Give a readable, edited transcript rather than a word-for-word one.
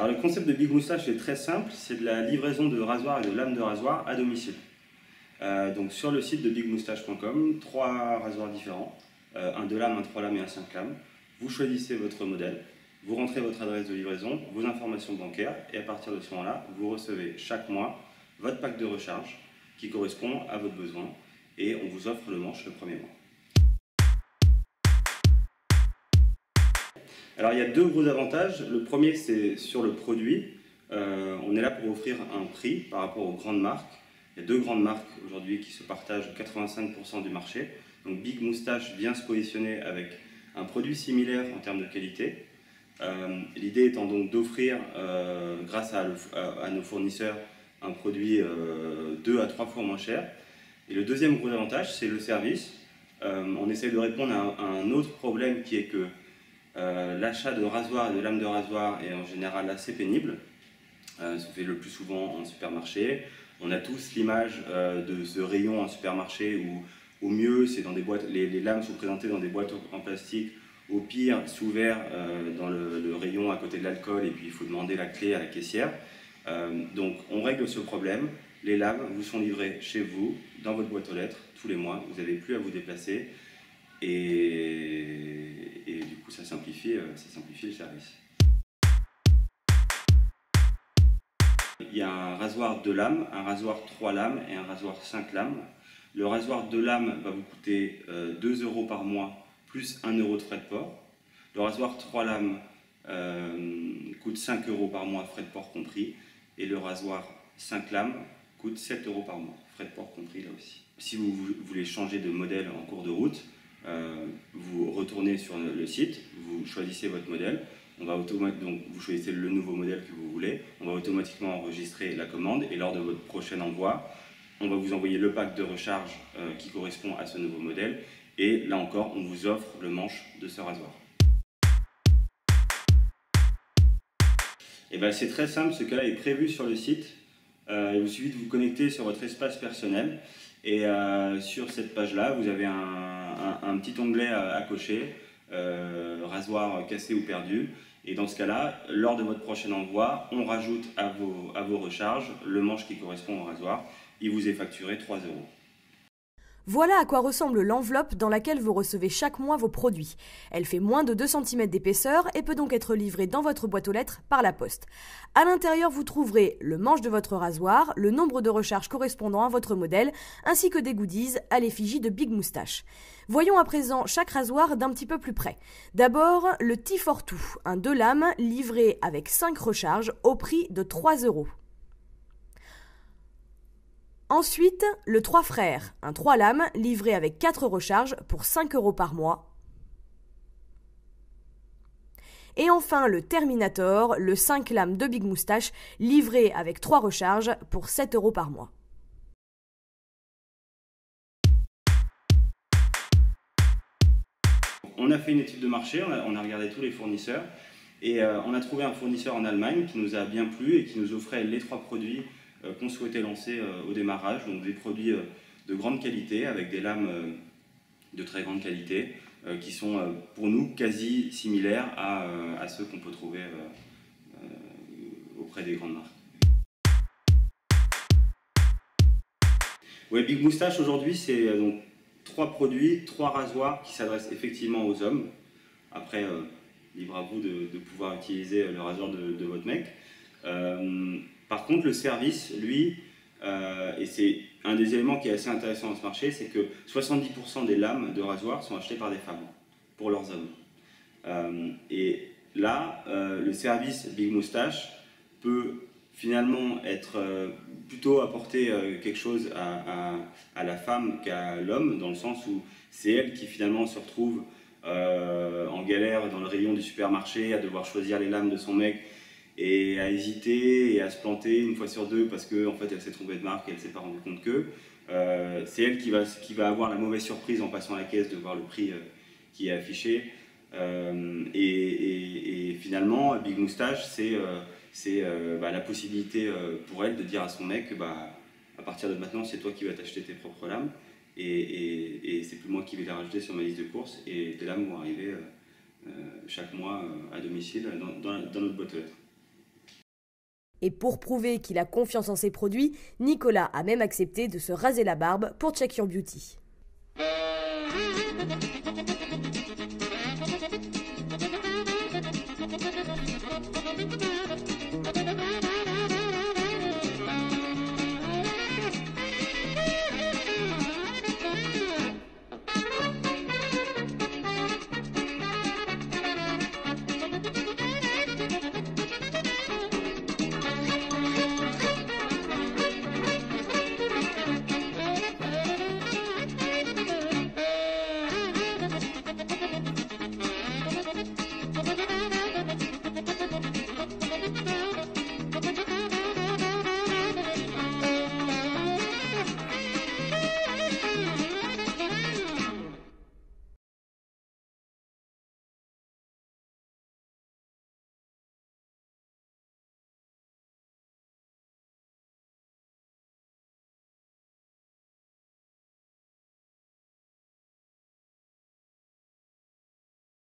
Alors le concept de Big Moustache est très simple, c'est de la livraison de rasoirs et de lames de rasoir à domicile. Donc sur le site de bigmoustache.com, 3 rasoirs différents, un 2 lames, un 3 lames et un 5 lames. Vous choisissez votre modèle, vous rentrez votre adresse de livraison, vos informations bancaires et à partir de ce moment-là, vous recevez chaque mois votre pack de recharge qui correspond à votre besoin et on vous offre le manche le premier mois. Alors il y a 2 gros avantages. Le premier, c'est sur le produit. On est là pour offrir un prix par rapport aux grandes marques. Il y a 2 grandes marques aujourd'hui qui se partagent 85% du marché. Donc Big Moustache vient se positionner avec un produit similaire en termes de qualité. L'idée étant donc d'offrir, grâce à nos fournisseurs, un produit 2 à 3 fois moins cher. Et le deuxième gros avantage, c'est le service. On essaie de répondre à un autre problème qui est que l'achat de rasoirs et de lames de rasoir est en général assez pénible. Ça se fait le plus souvent en supermarché. On a tous l'image de ce rayon en supermarché où au mieux c'est dans des boîtes, les lames sont présentées dans des boîtes en plastique, au pire sous verre dans le rayon à côté de l'alcool et puis il faut demander la clé à la caissière. Donc on règle ce problème. Les lames vous sont livrées chez vous, dans votre boîte aux lettres, tous les mois. Vous n'avez plus à vous déplacer et du coup ça simplifie le service. Il y a un rasoir 2 lames, un rasoir 3 lames et un rasoir 5 lames. Le rasoir 2 lames va vous coûter 2 € par mois plus 1 € de frais de port. Le rasoir 3 lames coûte 5 € par mois, frais de port compris. Et le rasoir 5 lames coûte 7 € par mois, frais de port compris là aussi. Si vous voulez changer de modèle en cours de route, vous retournez sur le site, vous choisissez votre modèle. Donc vous choisissez le nouveau modèle que vous voulez, on va automatiquement enregistrer la commande et lors de votre prochain envoi, on va vous envoyer le pack de recharge qui correspond à ce nouveau modèle et là encore, on vous offre le manche de ce rasoir. Et bien c'est très simple, ce cas-là est prévu sur le site. Il vous suffit de vous connecter sur votre espace personnel et sur cette page-là, vous avez un petit onglet à cocher. Rasoir cassé ou perdu, et dans ce cas là lors de votre prochain envoi on rajoute à vos recharges le manche qui correspond au rasoir. Il vous est facturé 3 €. Voilà à quoi ressemble l'enveloppe dans laquelle vous recevez chaque mois vos produits. Elle fait moins de 2 cm d'épaisseur et peut donc être livrée dans votre boîte aux lettres par la poste. À l'intérieur, vous trouverez le manche de votre rasoir, le nombre de recharges correspondant à votre modèle, ainsi que des goodies à l'effigie de Big Moustache. Voyons à présent chaque rasoir d'un petit peu plus près. D'abord, le T-Fortwo, un 2 lames livré avec 5 recharges au prix de 3 €. Ensuite, le 3 frères, un 3 lames livré avec 4 recharges pour 5 € par mois. Et enfin, le Terminator, le 5 lames de Big Moustache livré avec 3 recharges pour 7 € par mois. On a fait une étude de marché, on a regardé tous les fournisseurs et on a trouvé un fournisseur en Allemagne qui nous a bien plu et qui nous offrait les 3 produits qu'on souhaitait lancer au démarrage, donc des produits de grande qualité avec des lames de très grande qualité qui sont pour nous quasi similaires à ceux qu'on peut trouver auprès des grandes marques. Ouais, Big Moustache aujourd'hui c'est donc 3 produits, 3 rasoirs qui s'adressent effectivement aux hommes. Après, libre à vous de pouvoir utiliser le rasoir de votre mec. Par contre, le service, lui, et c'est un des éléments qui est assez intéressant dans ce marché, c'est que 70% des lames de rasoir sont achetées par des femmes, pour leurs hommes. Et là, le service Big Moustache peut finalement être plutôt apporter quelque chose à la femme qu'à l'homme, dans le sens où c'est elle qui finalement se retrouve en galère dans le rayon du supermarché, à devoir choisir les lames de son mec et à hésiter et à se planter une fois sur deux parce qu'en fait elle s'est trompée de marque et elle ne s'est pas rendue compte que c'est elle qui va avoir la mauvaise surprise en passant à la caisse de voir le prix qui est affiché. Et finalement, Big Moustache, c'est la possibilité pour elle de dire à son mec à partir de maintenant, c'est toi qui vas t'acheter tes propres lames et c'est plus moi qui vais les rajouter sur ma liste de courses et tes lames vont arriver chaque mois à domicile dans notre boîte aux lettres. Et pour prouver qu'il a confiance en ses produits, Nicolas a même accepté de se raser la barbe pour Check Your Beauty.